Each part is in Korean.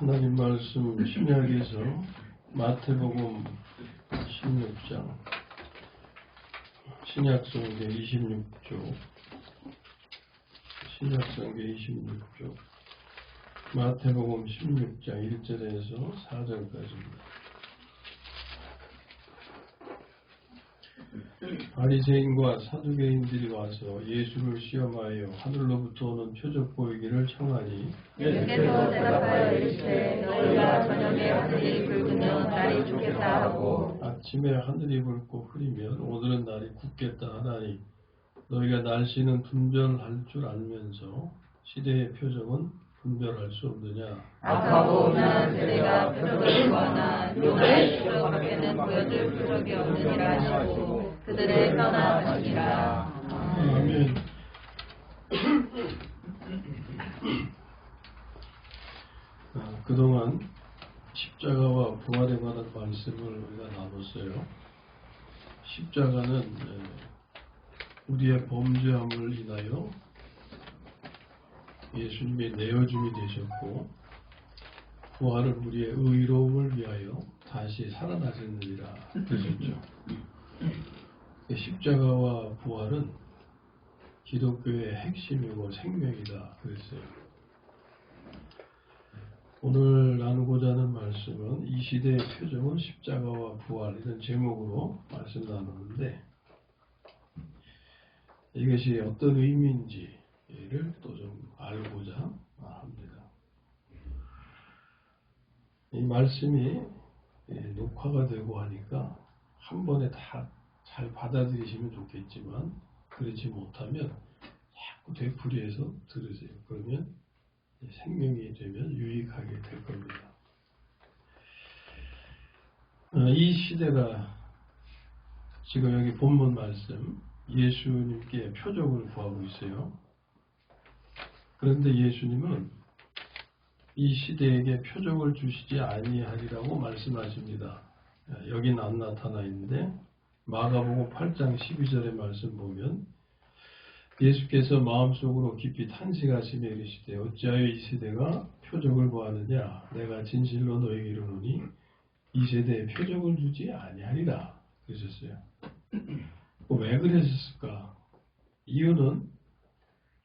하나님 말씀 신약에서 마태복음 16장 신약성경 26쪽 신약성경 26쪽 마태복음 16장 1절에서 4절까지입니다. 바리새인과 사두개인들이 와서 예수를 시험하여 하늘로부터 오는 표적 보이기를 청하니 예수께서 대답하여 이르시되 너희가 저녁에 하늘이 붉으면 날이 죽겠다 하고 아침에 하늘이 붉고 흐리면 오늘은 날이 굳겠다 하나니 너희가 날씨는 분별할 줄 알면서 시대의 표적은 분별할 수 없느냐. 악하고 온난한 세대가 표적을 구하나 요나의 표적 밖에는 보여줄 표적이 없느니라 하시고 그들의 떠나가시니라. 아멘. 그동안 십자가와 부활에 관한 말씀을 우리가 나눴어요. 십자가는 우리의 범죄함을 인하여 예수님의 내어줌이 되셨고, 부활은 우리의 의로움을 위하여 다시 살아나셨느니라 그러셨죠. 십자가와 부활은 기독교의 핵심이고 생명이다 그랬어요. 오늘 나누고자 하는 말씀은 이 시대의 표적은 십자가와 부활 이런 제목으로 말씀 나누는데, 이것이 어떤 의미인지를 또 좀 알고자 합니다. 이 말씀이 녹화가 되고 하니까 한 번에 다 잘 받아들이시면 좋겠지만, 그렇지 못하면 자꾸 되풀이해서 들으세요. 그러면 생명이 되면 유익하게 될 겁니다. 이 시대가 지금 여기 본문 말씀 예수님께 표적을 구하고 있어요. 그런데 예수님은 이 시대에게 표적을 주시지 아니하리라고 말씀하십니다. 여긴 안 나타나 있는데 마가복음 8장 12절의 말씀 보면 예수께서 마음속으로 깊이 탄식하시며 이르시되 어찌하여 이 세대가 표적을 구하느냐. 내가 진실로 너에게 이르노니 이 세대에 표적을 주지 아니하리라 그러셨어요. 왜 그러셨을까? 이유는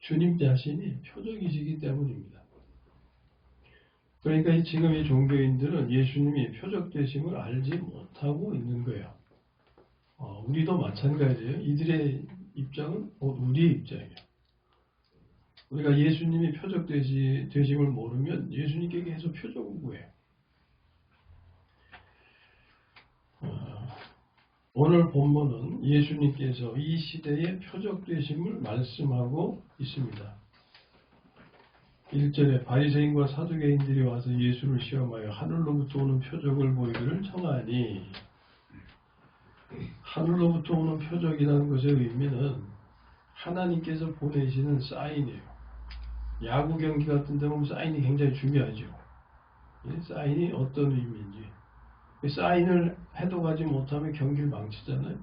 주님 자신이 표적이시기 때문입니다. 그러니까 지금 이 종교인들은 예수님이 표적 되심을 알지 못하고 있는 거예요. 우리도 마찬가지예요. 이들의 입장은 우리의 입장이에요. 우리가 예수님이 표적 되심을 모르면 예수님께 계속 표적을 구해요. 오늘 본문은 예수님께서 이 시대의 표적 되심을 말씀하고 있습니다. 1절에 바리새인과 사두개인들이 와서 예수를 시험하여 하늘로부터 오는 표적을 보이기를 청하니, 하늘로부터 오는 표적이라는 것의 의미는 하나님께서 보내시는 사인이에요. 야구 경기 같은 데 보면 사인이 굉장히 중요하죠. 사인이 어떤 의미인지. 사인을 해도 가지 못하면 경기를 망치잖아요.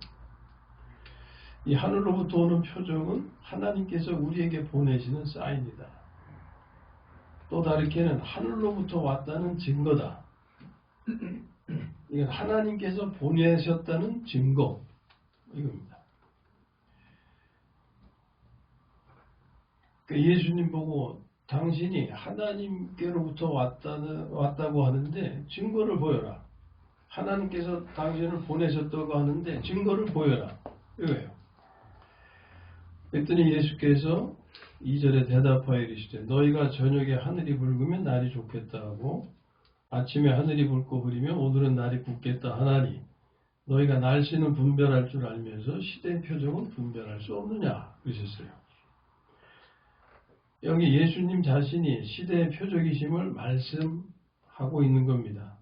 이 하늘로부터 오는 표적은 하나님께서 우리에게 보내시는 사인이다. 또 다르게는 하늘로부터 왔다는 증거다. 이건 하나님께서 보내셨다는 증거 이겁니다. 예수님 보고 당신이 하나님께로부터 왔다고 하는데 증거를 보여라. 하나님께서 당신을 보내셨다고 하는데 증거를 보여라. 이거예요. 그랬더니 예수께서 2절에 대답하여 이르시되 너희가 저녁에 하늘이 붉으면 날이 좋겠다 하고 아침에 하늘이 붉고 흐리면 오늘은 날이 굳겠다 하나니 너희가 날씨는 분별할 줄 알면서 시대의 표적은 분별할 수 없느냐 그러셨어요. 여기 예수님 자신이 시대의 표적이심을 말씀하고 있는 겁니다.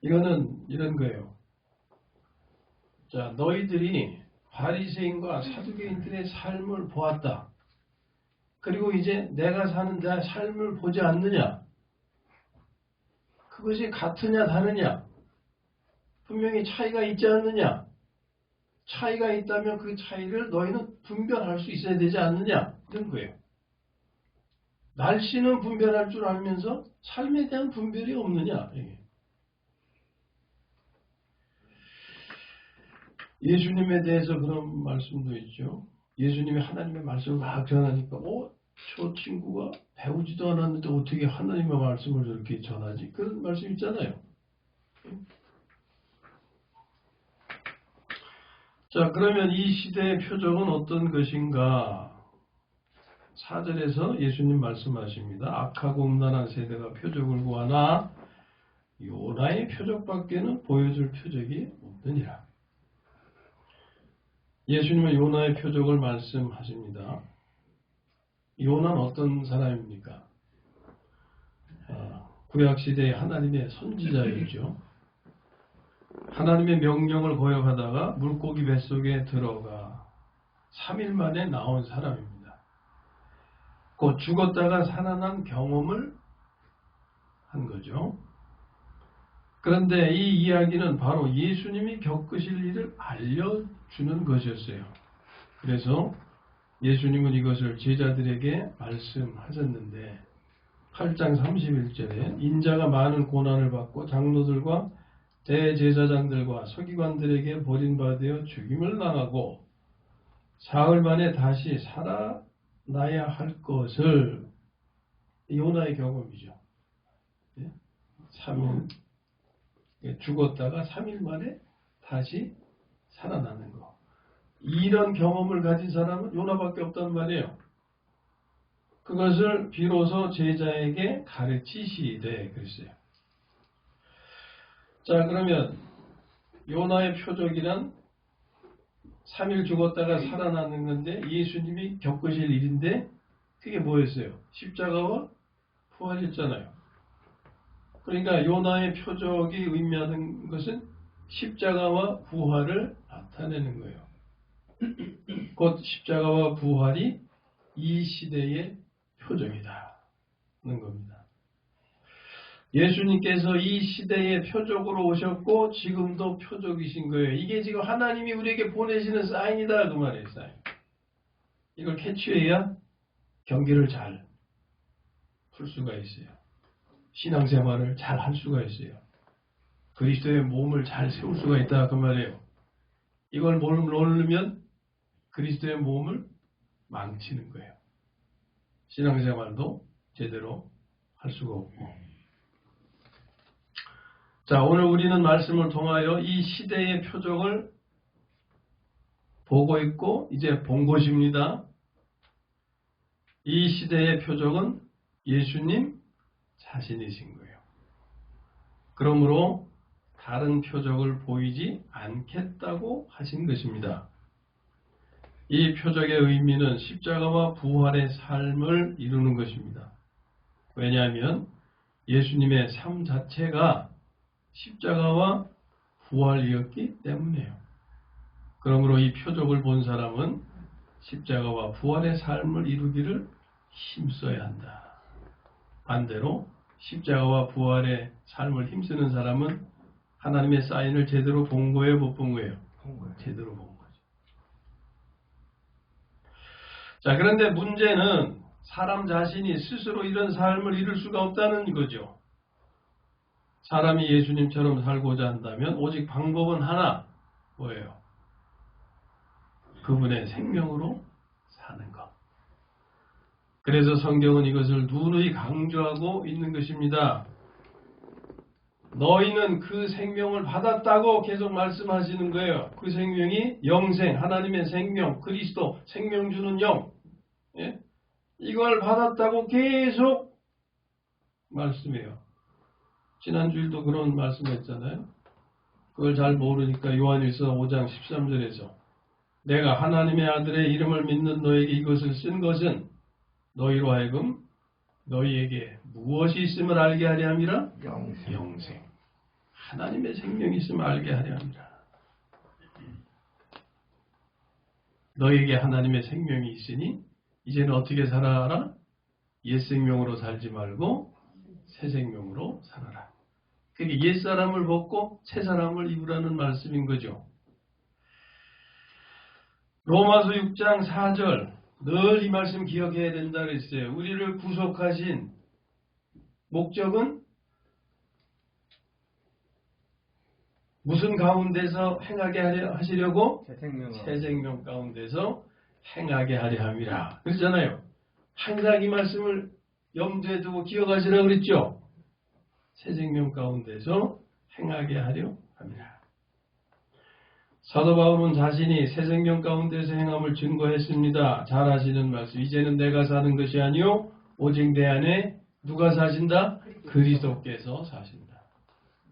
이거는 이런 거예요. 자, 너희들이 바리새인과 사두개인들의 삶을 보았다. 그리고 이제 내가 사는 내 삶을 보지 않느냐? 그것이 같으냐 다르냐? 분명히 차이가 있지 않느냐? 차이가 있다면 그 차이를 너희는 분별할 수 있어야 되지 않느냐? 이런 거예요. 날씨는 분별할 줄 알면서 삶에 대한 분별이 없느냐. 이게. 예수님에 대해서 그런 말씀도 있죠. 예수님이 하나님의 말씀을 막 전하니까 저 친구가 배우지도 않았는데 어떻게 하나님의 말씀을 저렇게 전하지? 그런 말씀 있잖아요. 자, 그러면 이 시대의 표적은 어떤 것인가? 4절에서 예수님 말씀하십니다. 악하고 음란한 세대가 표적을 구하나 요나의 표적밖에는 보여줄 표적이 없느니라. 예수님은 요나의 표적을 말씀하십니다. 요나는 어떤 사람입니까? 구약시대의 하나님의 선지자이죠. 하나님의 명령을 거역하다가 물고기 뱃속에 들어가 3일 만에 나온 사람입니다. 곧 죽었다가 살아난 경험을 한 거죠. 그런데 이 이야기는 바로 예수님이 겪으실 일을 알려주는 것이었어요. 그래서 예수님은 이것을 제자들에게 말씀하셨는데 8장 31절에 인자가 많은 고난을 받고 장로들과 대제사장들과 서기관들에게 버림받아 죽임을 당하고 사흘 만에 다시 살아나야 할 것을 요나의 경험이죠. 3일 죽었다가 3일 만에 다시 살아나는 거. 이런 경험을 가진 사람은 요나밖에 없단 말이에요. 그것을 비로소 제자에게 가르치시되 그랬어요. 자, 그러면 요나의 표적이란 3일 죽었다가 살아나는 건데 예수님이 겪으실 일인데 그게 뭐였어요? 십자가와 부활이었잖아요. 그러니까 요나의 표적이 의미하는 것은 십자가와 부활을 나타내는 거예요. 곧 십자가와 부활이 이 시대의 표적이다는 겁니다. 예수님께서 이 시대의 표적으로 오셨고 지금도 표적이신 거예요. 이게 지금 하나님이 우리에게 보내시는 사인이다 그 말이에요. 사인. 이걸 캐치해야 경기를 잘 풀 수가 있어요. 신앙생활을 잘 할 수가 있어요. 그리스도의 몸을 잘 세울 수가 있다 그 말이에요. 이걸 모르면 그리스도의 몸을 망치는 거예요. 신앙생활도 제대로 할 수가 없고. 자, 오늘 우리는 말씀을 통하여 이 시대의 표적을 보고 있고 이제 본 것입니다. 이 시대의 표적은 예수님 자신이신 거예요. 그러므로 다른 표적을 보이지 않겠다고 하신 것입니다. 이 표적의 의미는 십자가와 부활의 삶을 이루는 것입니다. 왜냐하면 예수님의 삶 자체가 십자가와 부활이었기 때문이에요. 그러므로 이 표적을 본 사람은 십자가와 부활의 삶을 이루기를 힘써야 한다. 반대로 십자가와 부활의 삶을 힘쓰는 사람은 하나님의 사인을 제대로 본 거예요, 못 본 거예요? 제대로 본 거죠. 자, 그런데 문제는 사람 자신이 스스로 이런 삶을 이룰 수가 없다는 거죠. 사람이 예수님처럼 살고자 한다면 오직 방법은 하나, 뭐예요? 그분의 생명으로 사는 것. 그래서 성경은 이것을 누누이 강조하고 있는 것입니다. 너희는 그 생명을 받았다고 계속 말씀하시는 거예요. 그 생명이 영생, 하나님의 생명, 그리스도, 생명 주는 영. 예? 이걸 받았다고 계속 말씀해요. 지난주일도 그런 말씀했잖아요. 그걸 잘 모르니까 요한일서 5장 13절에서 내가 하나님의 아들의 이름을 믿는 너에게 이것을 쓴 것은 너희로 하여금 너희에게 무엇이 있음을 알게 하려 함이라? 영생. 하나님의 생명이 있음을 알게 하려 함이라. 너희에게 하나님의 생명이 있으니 이제는 어떻게 살아라? 옛 생명으로 살지 말고 새 생명으로 살아라. 그게 옛 사람을 벗고 새 사람을 입으라는 말씀인 거죠. 로마서 6장 4절 늘 이 말씀 기억해야 된다 그랬어요. 우리를 구속하신 목적은 무슨 가운데서 행하게 하시려고? 새 생명 가운데서 행하게 하려 함이라. 그렇잖아요. 항상 이 말씀을 염두에 두고 기억하시라고 그랬죠. 새 생명 가운데서 행하게 하려 함이라. 사도 바울은 자신이 새 생명 가운데서 행함을 증거했습니다. 잘 아시는 말씀. 이제는 내가 사는 것이 아니요 오직 내 안에 누가 사신다? 그리스도께서 사신다.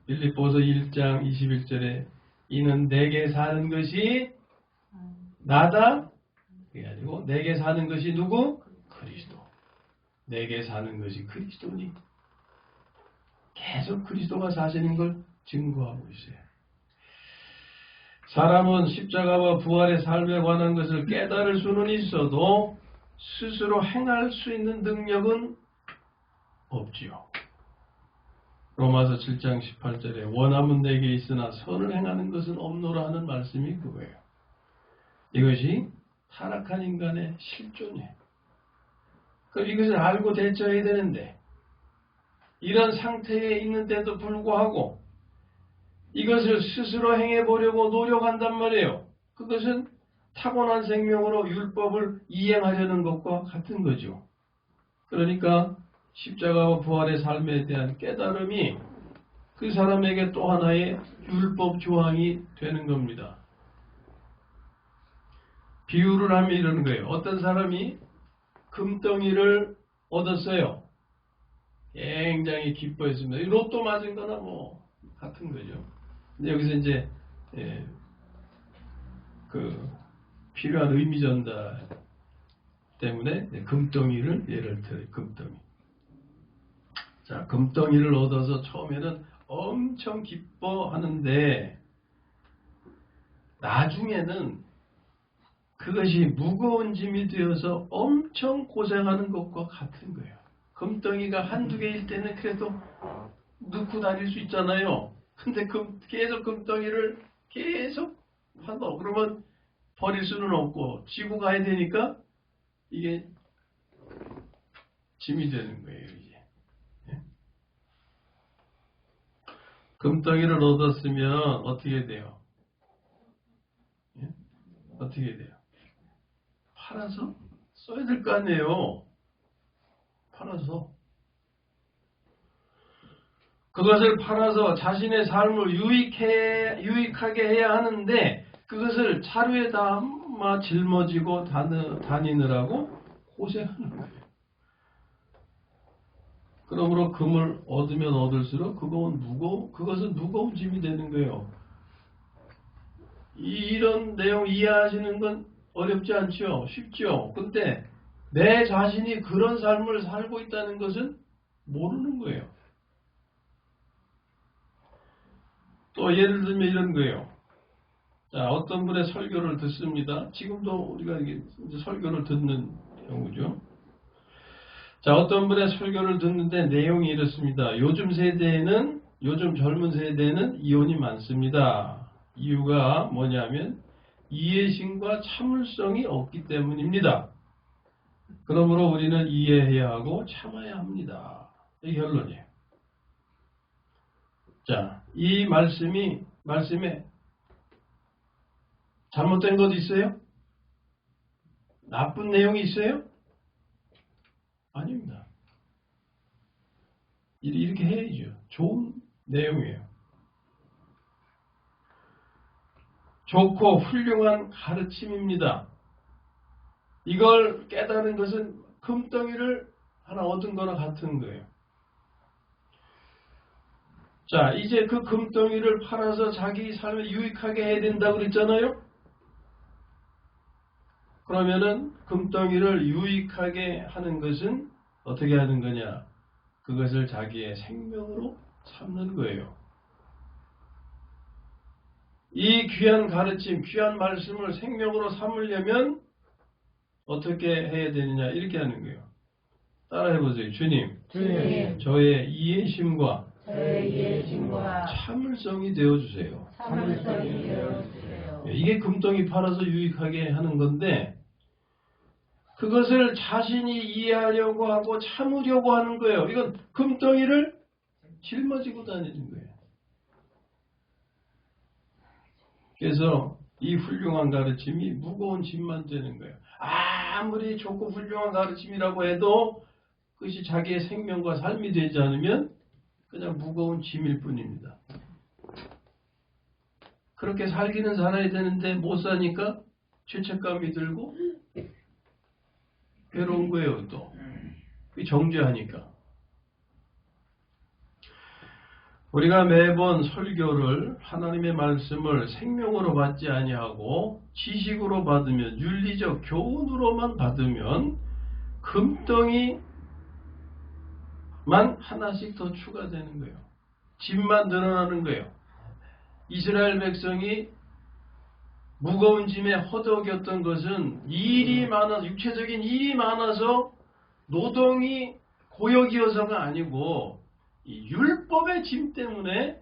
빌립보서 1장 21절에 이는 내게 사는 것이 나다. 그게 아니고 내게 사는 것이 누구? 그리스도. 내게 사는 것이 그리스도니. 계속 그리스도가 사시는 걸 증거하고 있어요. 사람은 십자가와 부활의 삶에 관한 것을 깨달을 수는 있어도 스스로 행할 수 있는 능력은 없지요. 로마서 7장 18절에 원함은 내게 있으나 선을 행하는 것은 없노라 하는 말씀이 그거예요. 이것이 타락한 인간의 실존이에요. 그럼 이것을 알고 대처해야 되는데 이런 상태에 있는데도 불구하고 이것을 스스로 행해보려고 노력한단 말이에요. 그것은 타고난 생명으로 율법을 이행하려는 것과 같은 거죠. 그러니까 십자가와 부활의 삶에 대한 깨달음이 그 사람에게 또 하나의 율법 조항이 되는 겁니다. 비유를 하면 이러는 거예요. 어떤 사람이 금덩이를 얻었어요. 굉장히 기뻐했습니다. 로또 맞은 거나 뭐 같은 거죠. 근데 여기서 이제 그 필요한 의미 전달 때문에 금덩이를 예를 들어요. 금덩이. 자, 금덩이를 얻어서 처음에는 엄청 기뻐하는데 나중에는 그것이 무거운 짐이 되어서 엄청 고생하는 것과 같은 거예요. 금덩이가 한두 개일 때는 그래도 넣고 다닐 수 있잖아요. 근데 계속 금덩이를 계속 한다. 그러면 버릴 수는 없고 지고 가야 되니까 이게 짐이 되는 거예요. 이제. 금덩이를 얻었으면 어떻게 돼요? 어떻게 돼요? 팔아서 써야 될 거 아니에요. 팔아서. 그것을 팔아서 자신의 삶을 유익하게 해야 하는데 그것을 차류에 담아 짊어지고 다니느라고 고생하는 거예요. 그러므로 금을 얻으면 얻을수록 그것은 무거운 짐이 되는 거예요. 이런 내용 이해하시는 건 어렵지 않죠? 쉽죠? 근데 내 자신이 그런 삶을 살고 있다는 것은 모르는 거예요. 또 예를 들면 이런 거예요. 자, 어떤 분의 설교를 듣습니다. 지금도 우리가 이제 설교를 듣는 경우죠. 자, 어떤 분의 설교를 듣는데 내용이 이렇습니다. 요즘 젊은 세대는 이혼이 많습니다. 이유가 뭐냐면 이해심과 참을성이 없기 때문입니다. 그러므로 우리는 이해해야 하고 참아야 합니다. 이게 결론이에요. 자, 이 말씀에 잘못된 것 있어요? 나쁜 내용이 있어요? 아닙니다. 이렇게 해야죠. 좋은 내용이에요. 좋고 훌륭한 가르침입니다. 이걸 깨달은 것은 금덩이를 하나 얻은 거나 같은 거예요. 자, 이제 그 금덩이를 팔아서 자기 삶에 유익하게 해야 된다고 그랬잖아요? 그러면은 금덩이를 유익하게 하는 것은 어떻게 하는 거냐? 그것을 자기의 생명으로 삼는 거예요. 이 귀한 가르침, 귀한 말씀을 생명으로 삼으려면 어떻게 해야 되느냐? 이렇게 하는 거예요. 따라해보세요. 주님, 저의 이해심과 참을성이 되어주세요. 이게 금덩이 팔아서 유익하게 하는 건데 그것을 자신이 이해하려고 하고 참으려고 하는 거예요. 이건 금덩이를 짊어지고 다니는 거예요. 그래서 이 훌륭한 가르침이 무거운 짐만 되는 거예요. 아무리 좋고 훌륭한 가르침이라고 해도 그것이 자기의 생명과 삶이 되지 않으면 그냥 무거운 짐일 뿐입니다. 그렇게 살기는 살아야 되는데 못 사니까 죄책감이 들고 괴로운 거예요. 또 정죄하니까. 우리가 매번 설교를 하나님의 말씀을 생명으로 받지 아니하고 지식으로 받으면, 윤리적 교훈으로만 받으면 금덩이만 하나씩 더 추가되는 거예요. 짐만 늘어나는 거예요. 이스라엘 백성이 무거운 짐에 허덕였던 것은 일이 많아서, 육체적인 일이 많아서 노동이 고역이어서가 아니고 이 율법의 짐 때문에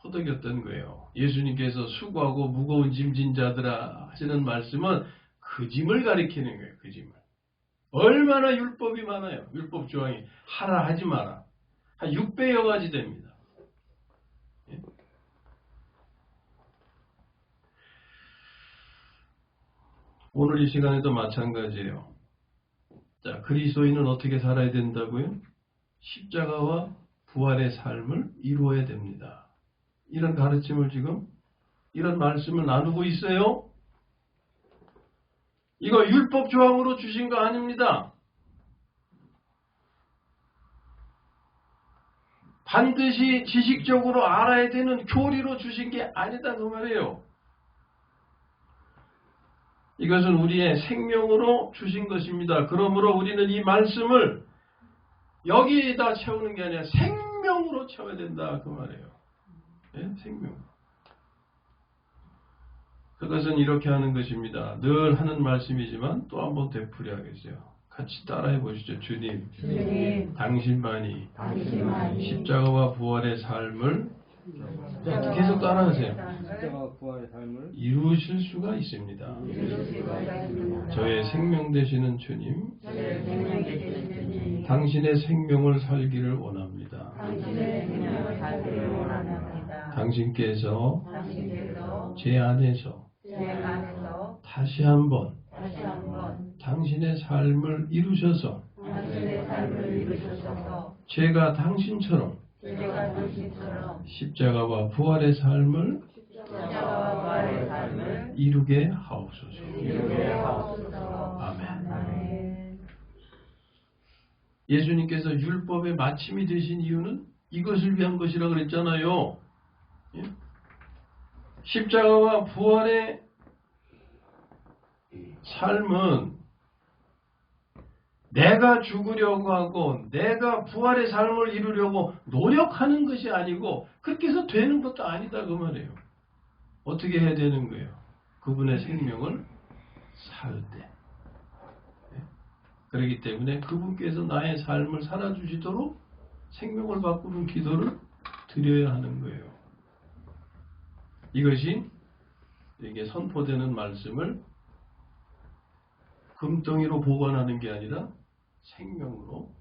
허덕였던 거예요. 예수님께서 수고하고 무거운 짐진 자들아 하시는 말씀은 그 짐을 가리키는 거예요. 그 짐을. 얼마나 율법이 많아요. 율법 조항이 하라 하지 마라. 한 600여 가지 됩니다. 예? 오늘 이 시간에도 마찬가지예요. 자, 그리스도인은 어떻게 살아야 된다고요? 십자가와 부활의 삶을 이루어야 됩니다. 이런 가르침을 지금, 이런 말씀을 나누고 있어요. 이거 율법 조항으로 주신 거 아닙니다. 반드시 지식적으로 알아야 되는 교리로 주신 게 아니다 그 말이에요. 이것은 우리의 생명으로 주신 것입니다. 그러므로 우리는 이 말씀을 여기에다 채우는 게 아니라 생명으로 채워야 된다 그 말이에요. 네? 생명. 그것은 이렇게 하는 것입니다. 늘 하는 말씀이지만 또 한번 되풀이하겠어요. 같이 따라해 보시죠. 주님, 당신만이 십자가와 부활의 삶을 계속 따라하세요. 십자가와 부활의 삶을 이루실 수가 있습니다. 저의 생명 되시는 주님, 당신의 생명을 살기를 원합니다. 당신께서 제 안에서 다시 한번 당신의 삶을 이루셔서 제가 당신처럼 십자가와 부활의 삶을 이루게 하옵소서. 아멘. 예수님께서 율법의 마침이 되신 이유는 이것을 위한 것이라고 그랬잖아요. 예? 십자가와 부활의 삶은 내가 죽으려고 하고 내가 부활의 삶을 이루려고 노력하는 것이 아니고 그렇게 해서 되는 것도 아니다 그 말이에요. 어떻게 해야 되는 거예요? 그분의 생명을 살 때. 그렇기 때문에 그분께서 나의 삶을 살아주시도록 생명을 바꾸는 기도를 드려야 하는 거예요. 이것이 이게 선포되는 말씀을 금덩이로 보관하는 게 아니라 생명으로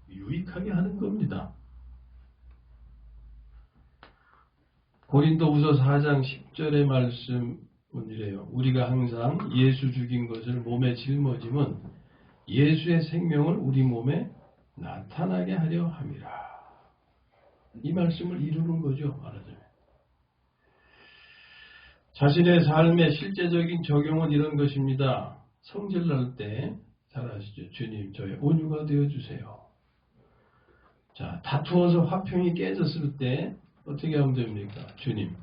유익하게 하는 겁니다. 고린도후서 4장 10절의 말씀은 이래요. 우리가 항상 예수 죽인 것을 몸에 짊어짐은 예수의 생명을 우리 몸에 나타나게 하려 함이라. 이 말씀을 이루는 거죠. 말하자면. 자신의 삶의 실제적인 적용은 이런 것입니다. 성질날 때 잘 아시죠? 주님, 저의 온유가 되어주세요. 자, 다투어서 화평이 깨졌을 때 어떻게 하면 됩니까? 주님,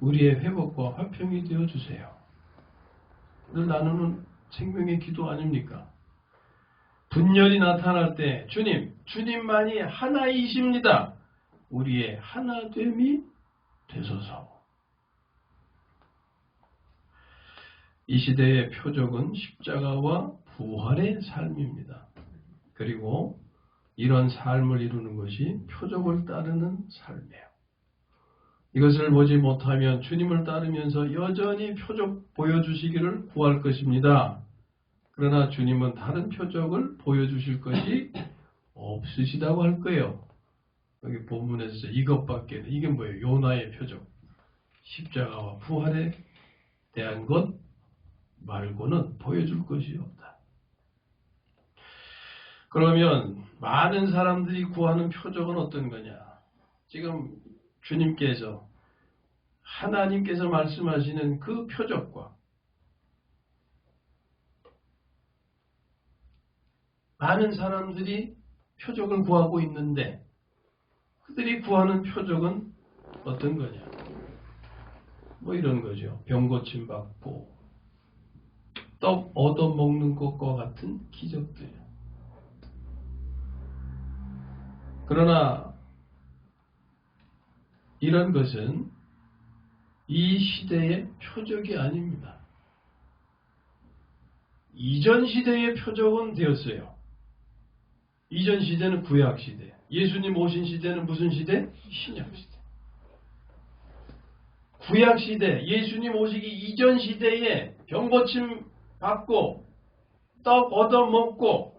우리의 회복과 화평이 되어주세요. 늘 나누는 생명의 기도 아닙니까? 분열이 나타날 때 주님, 주님만이 하나이십니다. 우리의 하나됨이 되소서. 이 시대의 표적은 십자가와 부활의 삶입니다. 그리고 이런 삶을 이루는 것이 표적을 따르는 삶이에요. 이것을 보지 못하면 주님을 따르면서 여전히 표적 보여주시기를 구할 것입니다. 그러나 주님은 다른 표적을 보여주실 것이 없으시다고 할 거예요. 여기 본문에서 이것밖에는, 이게 뭐예요? 요나의 표적. 십자가와 부활에 대한 것 말고는 보여줄 것이 없다. 그러면 많은 사람들이 구하는 표적은 어떤 거냐? 지금 주님께서, 하나님께서 말씀하시는 그 표적과 많은 사람들이 표적을 구하고 있는데 그들이 구하는 표적은 어떤 거냐? 뭐 이런 거죠. 병 고침 받고 떡 얻어먹는 것과 같은 기적들. 그러나 이런 것은 이 시대의 표적이 아닙니다. 이전 시대의 표적은 되었어요. 이전 시대는 구약 시대. 예수님 오신 시대는 무슨 시대? 신약 시대. 구약 시대, 예수님 오시기 이전 시대에 병고침 받고 떡 얻어먹고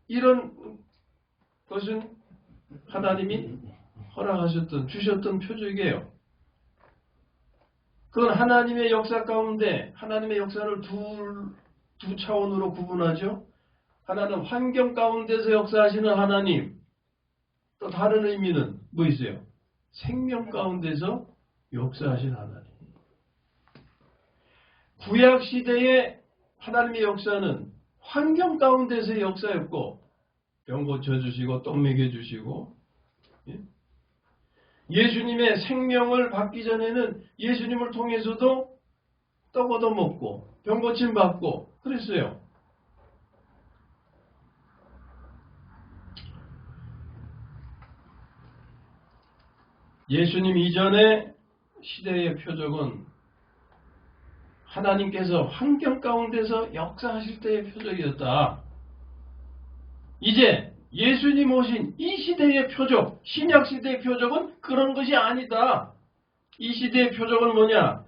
이런 것은 하나님이 허락하셨던, 주셨던 표적이에요. 그건 하나님의 역사 가운데, 하나님의 역사를 두 차원으로 구분하죠. 하나는 환경 가운데서 역사하시는 하나님, 또 다른 의미는 뭐 있어요? 생명 가운데서 역사하신 하나님. 구약 시대의 하나님의 역사는 환경 가운데서의 역사였고, 병 고쳐주시고 떡 먹여주시고, 예수님의 생명을 받기 전에는 예수님을 통해서도 떡 얻어먹고 병 고침 받고 그랬어요. 예수님 이전의 시대의 표적은 하나님께서 환경 가운데서 역사하실 때의 표적이었다. 이제 예수님 오신 이 시대의 표적, 신약 시대의 표적은 그런 것이 아니다. 이 시대의 표적은 뭐냐?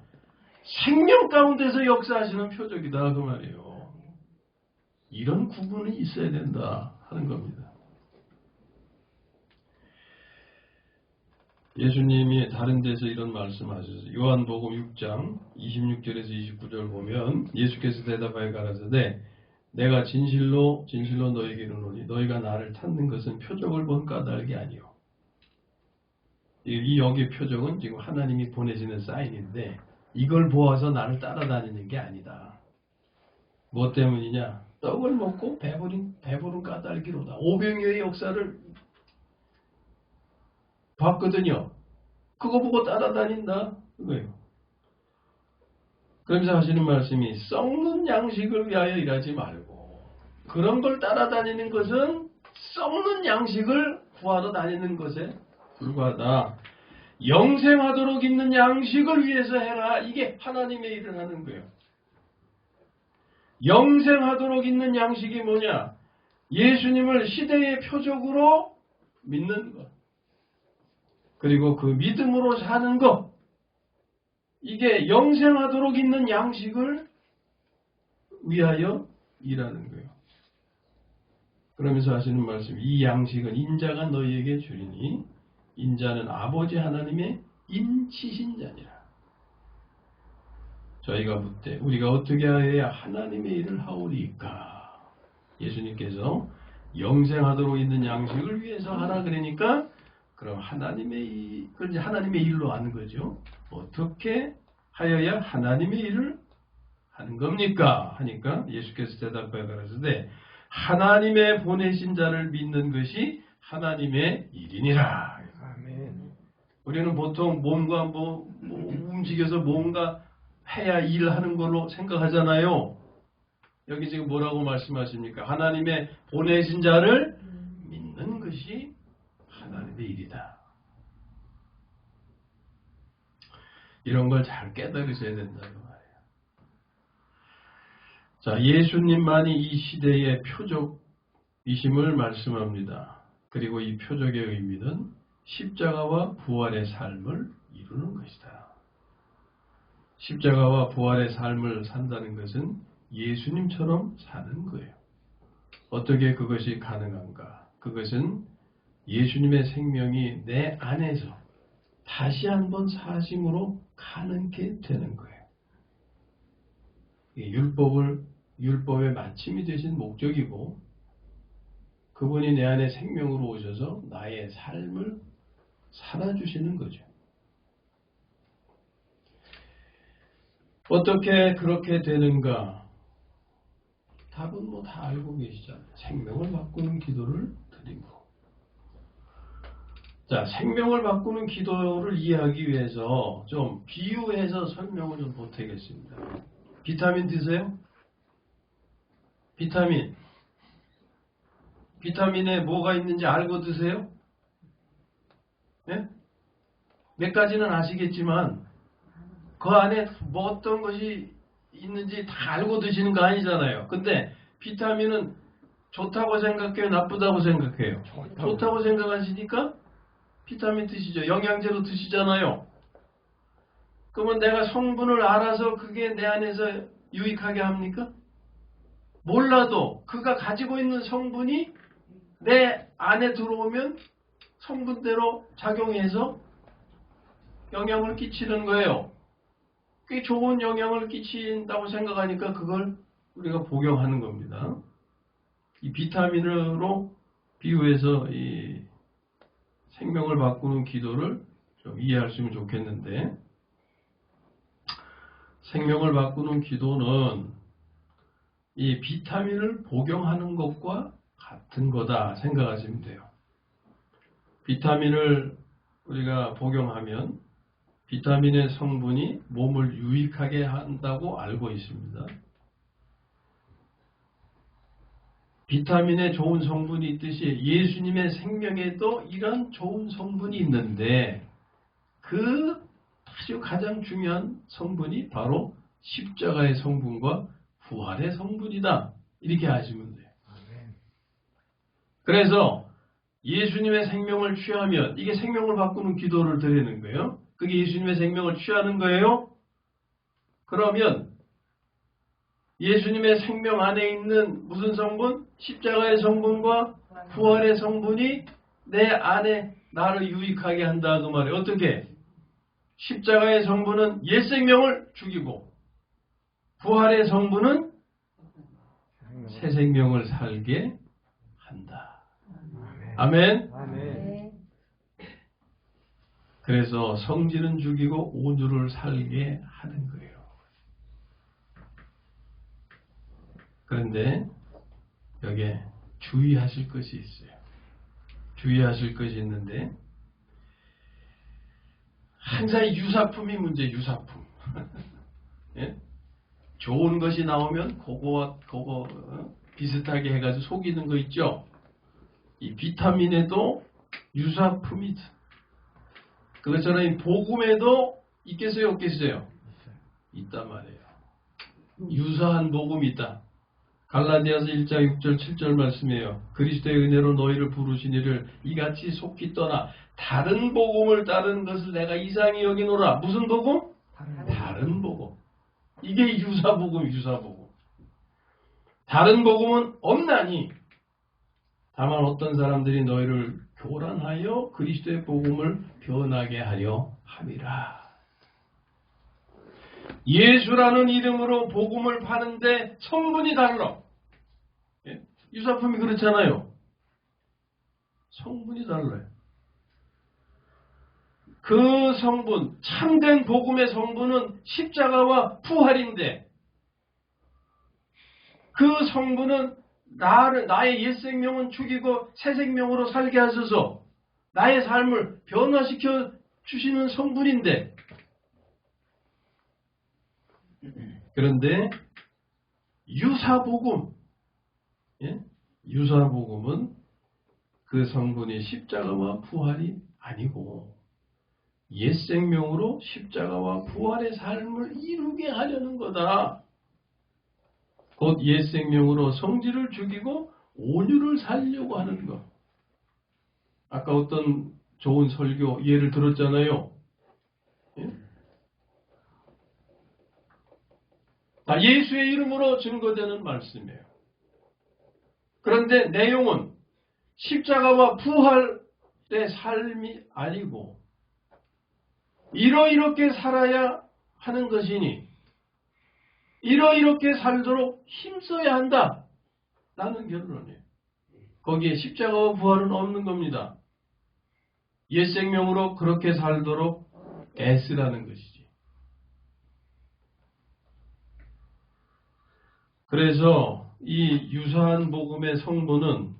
생명 가운데서 역사하시는 표적이다 그 말이에요. 이런 구분이 있어야 된다 하는 겁니다. 예수님이 다른 데서 이런 말씀하셨어요. 요한복음 6장 26절에서 29절 보면 예수께서 대답하여 가라사대 내가 진실로 너에게 이르노니 너희가 나를 찾는 것은 표적을 본 까닭이 아니요. 이 여기의 표적은 지금 하나님이 보내시는 사인인데 이걸 보아서 나를 따라다니는 게 아니다. 뭐 때문이냐? 떡을 먹고 배부른 까닭이로다. 오병이어의 역사를 봤거든요. 그거 보고 따라다닌다. 그거예요. 그러면서 하시는 말씀이 썩는 양식을 위하여 일하지 말고 그런 걸 따라다니는 것은 썩는 양식을 구하러 다니는 것에 불과하다. 영생하도록 있는 양식을 위해서 해라. 이게 하나님의 일을 하는 거예요. 영생하도록 있는 양식이 뭐냐? 예수님을 시대의 표적으로 믿는 것. 그리고 그 믿음으로 사는 것. 이게 영생하도록 있는 양식을 위하여 일하는 거예요. 그러면서 하시는 말씀, 이 양식은 인자가 너희에게 주리니 인자는 아버지 하나님의 인치신 자니라. 저희가 묻되 우리가 어떻게 하여야 하나님의 일을 하오리까? 예수님께서 영생하도록 있는 양식을 위해서 하라 그러니까 그럼 하나님의 일로 하는 거죠. 어떻게 하여야 하나님의 일을 하는 겁니까? 하니까 예수께서 대답하여 가라사대 하나님의 보내신 자를 믿는 것이 하나님의 일이니라. 아멘. 우리는 보통 몸과 뭐 움직여서 뭔가 해야 일하는 걸로 생각하잖아요. 여기 지금 뭐라고 말씀하십니까? 하나님의 보내신 자를 믿는 것이 하나님의 일이다. 이런 걸 잘 깨달으셔야 된다는 말이에요. 자, 예수님만이 이 시대의 표적이심을 말씀합니다. 그리고 이 표적의 의미는 십자가와 부활의 삶을 이루는 것이다. 십자가와 부활의 삶을 산다는 것은 예수님처럼 사는 거예요. 어떻게 그것이 가능한가? 그것은 예수님의 생명이 내 안에서 다시 한번 사심으로 가능케 되는 거예요. 율법의 마침이 되신 목적이고, 그분이 내 안에 생명으로 오셔서 나의 삶을 살아주시는 거죠. 어떻게 그렇게 되는가? 답은 뭐 다 알고 계시잖아요. 생명을 바꾸는 기도를 드리고. 자, 생명을 바꾸는 기도를 이해하기 위해서 좀 비유해서 설명을 좀 보태겠습니다. 비타민 드세요? 비타민에 뭐가 있는지 알고 드세요? 예? 몇 가지는 아시겠지만 그 안에 뭐 어떤 것이 있는지 다 알고 드시는 거 아니잖아요. 근데 비타민은 좋다고 생각해요? 나쁘다고 생각해요? 좋다고 생각하시니까 비타민 드시죠. 영양제로 드시잖아요. 그러면 내가 성분을 알아서 그게 내 안에서 유익하게 합니까? 몰라도 그가 가지고 있는 성분이 내 안에 들어오면 성분대로 작용해서 영향을 끼치는 거예요. 꽤 좋은 영향을 끼친다고 생각하니까 그걸 우리가 복용하는 겁니다. 이 비타민으로 비유해서 이 생명을 바꾸는 기도를 좀 이해하시면 좋겠는데, 생명을 바꾸는 기도는 이 비타민을 복용하는 것과 같은 거다 생각하시면 돼요. 비타민을 우리가 복용하면 비타민의 성분이 몸을 유익하게 한다고 알고 있습니다. 비타민에 좋은 성분이 있듯이 예수님의 생명에도 이런 좋은 성분이 있는데, 그 아주 가장 중요한 성분이 바로 십자가의 성분과 부활의 성분이다. 이렇게 아시면 돼요. 그래서 예수님의 생명을 취하면, 이게 생명을 바꾸는 기도를 드리는 거예요. 그게 예수님의 생명을 취하는 거예요. 그러면 예수님의 생명 안에 있는 무슨 성분? 십자가의 성분과 부활의 성분이 내 안에 나를 유익하게 한다 그 말이에요. 어떻게? 십자가의 성분은 옛 생명을 죽이고, 부활의 성분은 새 생명을 살게 한다. 아멘. 아멘. 그래서 성질은 죽이고 온유를 살게 하는 거예요. 그런데 여기에 주의하실 것이 있어요. 주의하실 것이 있는데, 항상 유사품이 문제, 유사품. 예? 좋은 것이 나오면 그거 비슷하게 해가지고 속이는 거 있죠. 이 비타민에도 유사품이 그것처럼 이 복음에도 있겠어요, 없겠어요? 있단 말이에요. 유사한 복음이 있다. 갈라디아서 1장 6절 7절 말씀이에요. 그리스도의 은혜로 너희를 부르시니를 이같이 속히 떠나 다른 복음을 따른 것을 내가 이상히 여기노라. 무슨 복음? 다른 복음. 이게 유사복음, 유사복음. 다른 복음은 없나니 다만 어떤 사람들이 너희를 교란하여 그리스도의 복음을 변하게 하려 함이라. 예수라는 이름으로 복음을 파는데 성분이 달라. 예? 유사품이 그렇잖아요. 성분이 달라요. 그 성분, 참된 복음의 성분은 십자가와 부활인데, 그 성분은 나의 옛 생명은 죽이고 새 생명으로 살게 하셔서 나의 삶을 변화시켜 주시는 성분인데, 그런데 유사복음, 예? 유사복음은 그 성분이 십자가와 부활이 아니고 옛 생명으로 십자가와 부활의 삶을 이루게 하려는 거다. 곧 옛 생명으로 성질을 죽이고 온유를 살려고 하는 것. 아까 어떤 좋은 설교 예를 들었잖아요. 예? 다 예수의 이름으로 증거되는 말씀이에요. 그런데 내용은 십자가와 부활의 삶이 아니고 이렇게 살아야 하는 것이니 이렇게 살도록 힘써야 한다. 라는 결론이에요. 거기에 십자가와 부활은 없는 겁니다. 옛 생명으로 그렇게 살도록 애쓰라는 것이지. 그래서 이 유사한 복음의 성부는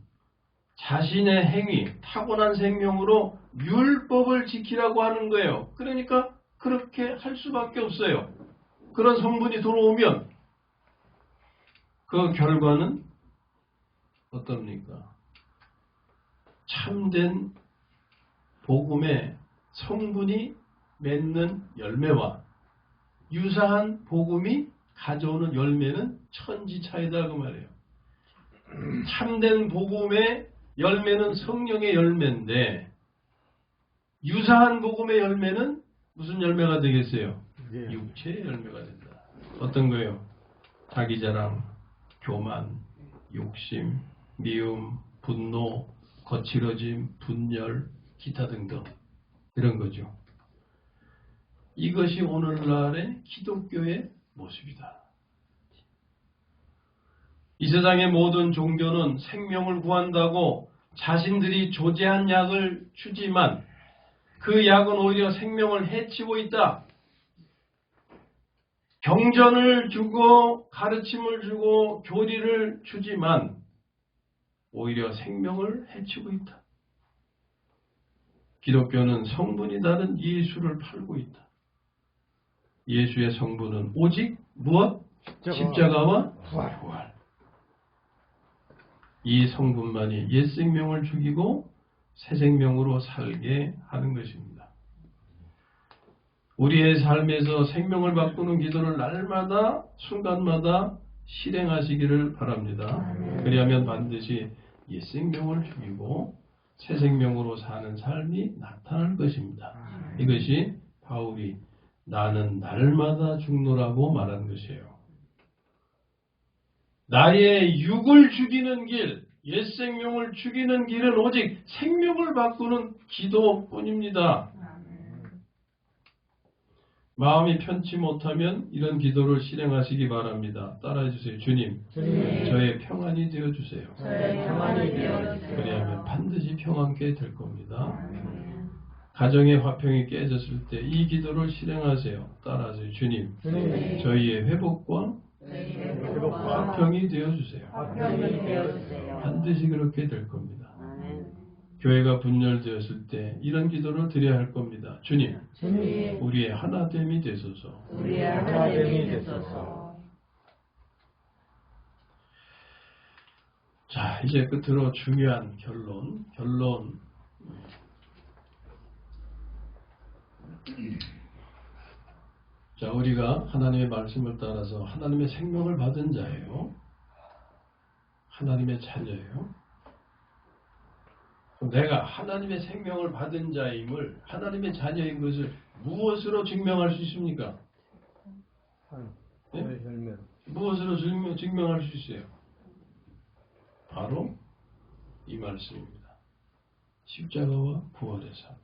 자신의 행위, 타고난 생명으로 율법을 지키라고 하는 거예요. 그러니까 그렇게 할 수밖에 없어요. 그런 성분이 들어오면 그 결과는 어떻습니까? 참된 복음의 성분이 맺는 열매와 유사한 복음이 가져오는 열매는 천지 차이다 그 말이에요. 참된 복음의 열매는 성령의 열매인데 유사한 복음의 열매는 무슨 열매가 되겠어요? 육체의 열매가 된다. 어떤 거예요? 자기자랑, 교만, 욕심, 미움, 분노, 거칠어짐, 분열, 기타 등등 이런 거죠. 이것이 오늘날의 기독교의 모습이다. 이 세상의 모든 종교는 생명을 구한다고 자신들이 조제한 약을 주지만 그 약은 오히려 생명을 해치고 있다. 경전을 주고 가르침을 주고 교리를 주지만 오히려 생명을 해치고 있다. 기독교는 성분이 다른 예수를 팔고 있다. 예수의 성분은 오직 무엇? 십자가와 부활. 이 성분만이 옛 생명을 죽이고 새 생명으로 살게 하는 것입니다. 우리의 삶에서 생명을 바꾸는 기도를 날마다 순간마다 실행하시기를 바랍니다. 그리하면 반드시 옛 생명을 죽이고 새 생명으로 사는 삶이 나타날 것입니다. 이것이 바울이 나는 날마다 죽노라고 말한 것이에요. 나의 육을 죽이는 길, 옛 생명을 죽이는 길은 오직 생명을 바꾸는 기도뿐입니다. 마음이 편치 못하면 이런 기도를 실행하시기 바랍니다. 따라해 주세요. 주님, 저의 평안이 되어주세요. 그리하면 반드시 평안케 될 겁니다. 가정의 화평이 깨졌을 때 이 기도를 실행하세요. 따라하세요. 주님, 저희의 회복과 화평이 되어주세요. 반드시 그렇게 될 겁니다. 교회가 분열되었을 때 이런 기도를 드려야 할 겁니다. 주님, 우리의 하나됨이 되소서. 자, 이제 끝으로 중요한 결론. 자, 우리가 하나님의 말씀을 따라서 하나님의 생명을 받은 자예요. 하나님의 자녀예요. 내가 하나님의 생명을 받은 자임을, 하나님의 자녀인 것을 무엇으로 증명할 수 있습니까? 네? 무엇으로 증명할 수 있어요? 바로 이 말씀입니다. 십자가와 부활의 삶.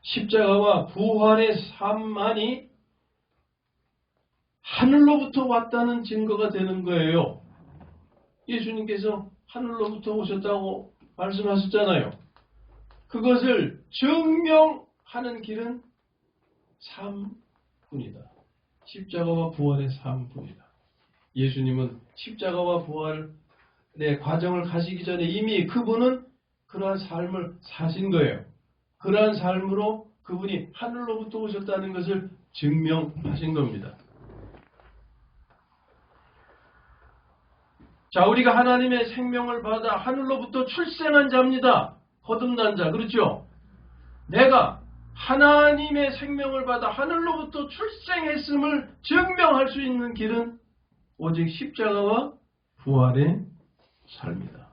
십자가와 부활의 삶만이 하늘로부터 왔다는 증거가 되는 거예요. 예수님께서 하늘로부터 오셨다고 말씀하셨잖아요. 그것을 증명하는 길은 삶뿐이다. 십자가와 부활의 삶뿐이다. 예수님은 십자가와 부활의 과정을 가시기 전에 이미 그분은 그러한 삶을 사신 거예요. 그러한 삶으로 그분이 하늘로부터 오셨다는 것을 증명하신 겁니다. 자, 우리가 하나님의 생명을 받아 하늘로부터 출생한 자입니다. 거듭난 자, 그렇죠? 내가 하나님의 생명을 받아 하늘로부터 출생했음을 증명할 수 있는 길은 오직 십자가와 부활의 삶이다.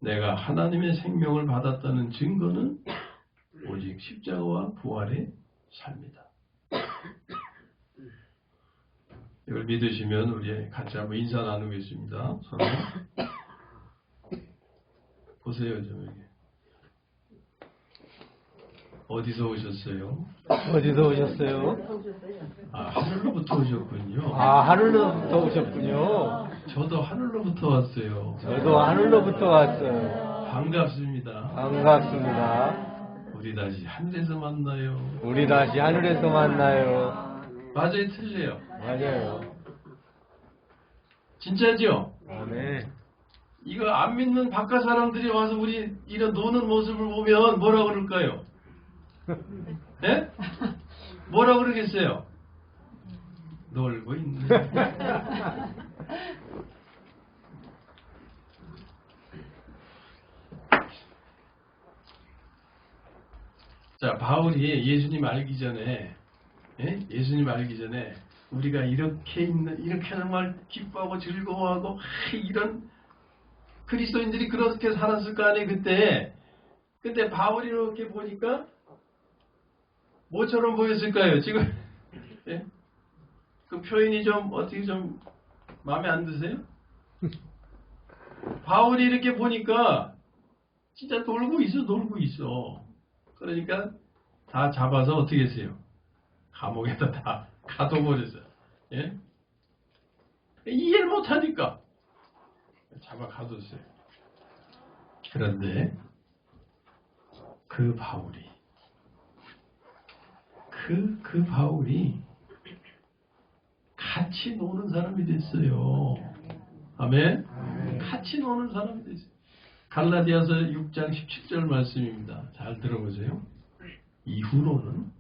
내가 하나님의 생명을 받았다는 증거는 오직 십자가와 부활의 삶이다. 이걸 믿으시면 우리 같이 한번 인사 나누겠습니다. 서로. 보세요, 좀 여기. 어디서 오셨어요? 어디서 오셨어요? 하늘로부터 오셨군요. 하늘로부터 오셨군요. 저도 하늘로부터 왔어요. 저도 하늘로부터 왔어요. 반갑습니다. 반갑습니다. 우리 다시 하늘에서 만나요. 우리 다시 하늘에서 만나요. 맞아요, 틀려요. 맞아요. 진짜죠? 아멘. 이거 안 믿는 바깥 사람들이 와서 우리 이런 노는 모습을 보면 뭐라 그럴까요? 예? 뭐라 그러겠어요? 놀고 있네. 자, 바울이 예수님 알기 전에, 예수님 알기 전에 우리가 이렇게 정말 기뻐하고 즐거워하고 이런 그리스도인들이 그렇게 살았을 거 아니에요, 그때. 근데 바울이 이렇게 보니까 뭐처럼 보였을까요? 지금 예? 그 표현이 좀 어떻게 좀 마음에 안 드세요? 바울이 이렇게 보니까 진짜 놀고 있어. 그러니까 다 잡아서 어떻게 했어요? 감옥에다 다 가둬버렸어요. 예? 이해를 못하니까 잡아 가뒀어요. 그런데 그 바울이 같이 노는 사람이 됐어요. 아멘? 같이 노는 사람이 됐어요. 갈라디아서 6장 17절 말씀입니다. 잘 들어보세요. 이후로는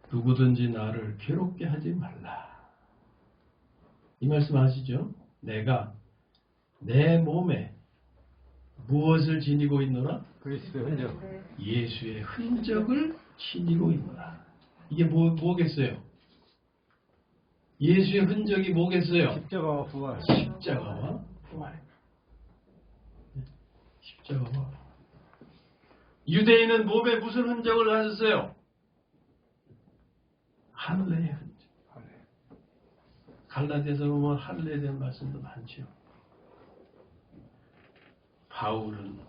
누구든지 나를 괴롭게 하지 말라. 이 말씀 아시죠? 내가 내 몸에 무엇을 지니고 있노라? 그리스도의 흔적. 예수의 흔적을 지니고 있노라. 이게 뭐겠어요? 예수의 흔적이 뭐겠어요? 십자가와 부활. 십자가와 부활. 십자가와 부활. 유대인은 몸에 무슨 흔적을 가졌어요? 할례의 흔적. 갈라디아서 보면 할례에 대한 말씀도 많죠. 바울은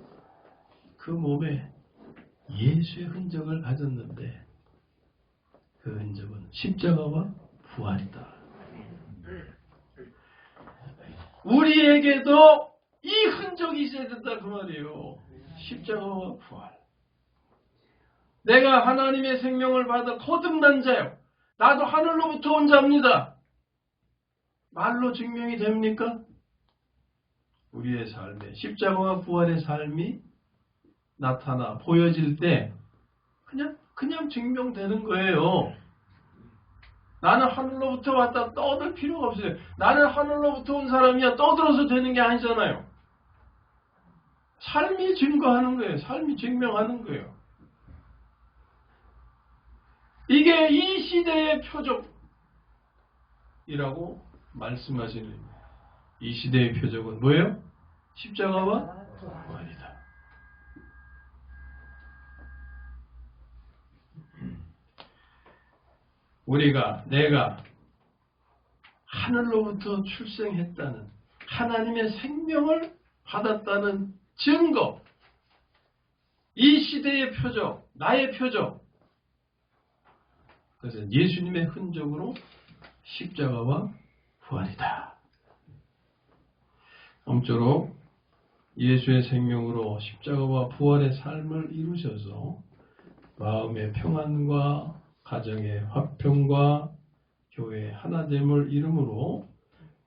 그 몸에 예수의 흔적을 가졌는데 그 흔적은 십자가와 부활이다. 우리에게도 이 흔적이 있어야 된다 그 말이에요. 십자가와 부활. 내가 하나님의 생명을 받아 거듭난 자요. 나도 하늘로부터 온 자입니다. 말로 증명이 됩니까? 우리의 삶에 십자가와 부활의 삶이 나타나 보여질 때 그냥 증명되는 거예요. 나는 하늘로부터 왔다 떠들 필요가 없어요. 나는 하늘로부터 온 사람이야 떠들어서 되는 게 아니잖아요. 삶이 증거하는 거예요. 삶이 증명하는 거예요. 이게 이 시대의 표적이라고 말씀하시는 거예요. 이 시대의 표적은 뭐예요? 십자가와 부활이다. 내가 하늘로부터 출생했다는 하나님의 생명을 받았다는 증거, 이 시대의 표적, 나의 표적, 그것은 예수님의 흔적으로 십자가와 부활이다. 아무쪼록 예수의 생명으로 십자가와 부활의 삶을 이루셔서 마음의 평안과 가정의 화평과 교회의 하나됨을 이름으로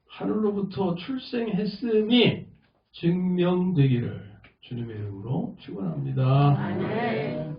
하늘로부터 출생했음이 증명되기를 주님의 이름으로 축원합니다. 아멘.